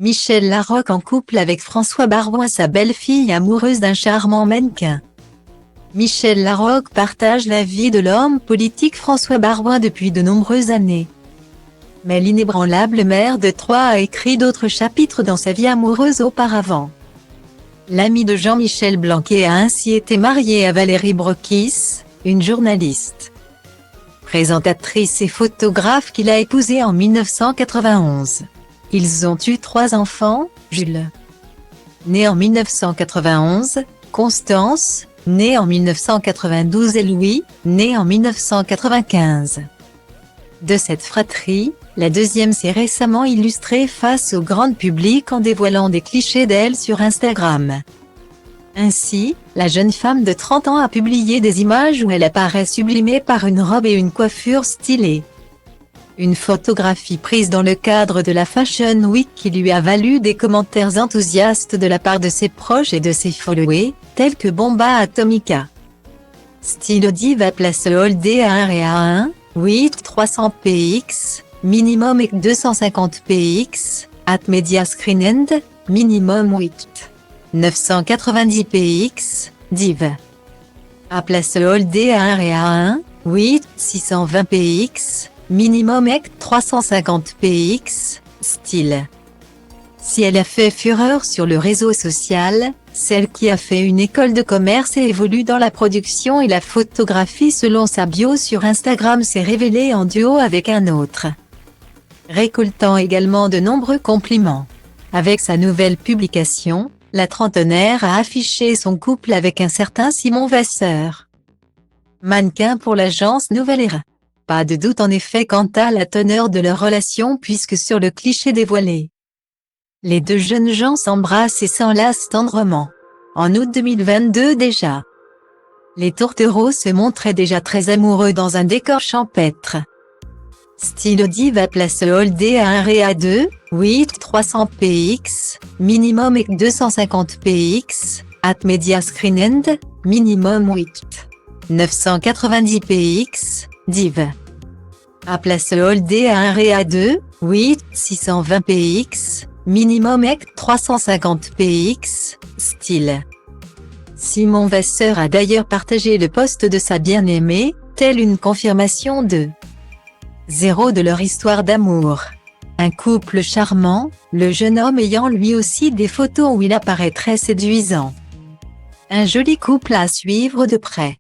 Michel Larocque en couple avec François Baroin, sa belle-fille amoureuse d'un charmant mannequin. Michel Larocque partage la vie de l'homme politique François Baroin depuis de nombreuses années. Mais l'inébranlable mère de trois a écrit d'autres chapitres dans sa vie amoureuse auparavant. L'ami de Jean-Michel Blanquer a ainsi été marié à Valérie Brockis, une journaliste, présentatrice et photographe qu'il a épousée en 1991. Ils ont eu 3 enfants, Jules, né en 1991, Constance, née en 1992 et Louis, né en 1995. De cette fratrie, la deuxième s'est récemment illustrée face au grand public en dévoilant des clichés d'elle sur Instagram. Ainsi, la jeune femme de 30 ans a publié des images où elle apparaît sublimée par une robe et une coiffure stylée. Une photographie prise dans le cadre de la Fashion Week qui lui a valu des commentaires enthousiastes de la part de ses proches et de ses followers, tels que Bomba Atomica. Stylo Diva place Holdé à 1 et à 1, 8 300 px, minimum et 250 px, at Media Screen End, minimum 8 990 px, div. À place Holdé à 1 et à 1, 8 620 px, minimum et 350 px, style. Si elle a fait fureur sur le réseau social, celle qui a fait une école de commerce et évolue dans la production et la photographie selon sa bio sur Instagram s'est révélée en duo avec un autre, récoltant également de nombreux compliments. Avec sa nouvelle publication, la trentenaire a affiché son couple avec un certain Simon Vasseur, mannequin pour l'agence Nouvelle Era. Pas de doute en effet quant à la teneur de leur relation puisque sur le cliché dévoilé, les deux jeunes gens s'embrassent et s'enlacent tendrement. En août 2022 déjà, les tourtereaux se montraient déjà très amoureux dans un décor champêtre. Stylo Diva place Holdé à 1 et à 2, 8 300 px, minimum et 250 px, at Media Screen End, minimum 8 990 px, div. À place Holdé à 1 et à 2, 8 620 px, minimum et 350 px, style. Simon Vasseur a d'ailleurs partagé le post de sa bien-aimée, telle une confirmation de 0 de leur histoire d'amour. Un couple charmant, le jeune homme ayant lui aussi des photos où il apparaît très séduisant. Un joli couple à suivre de près.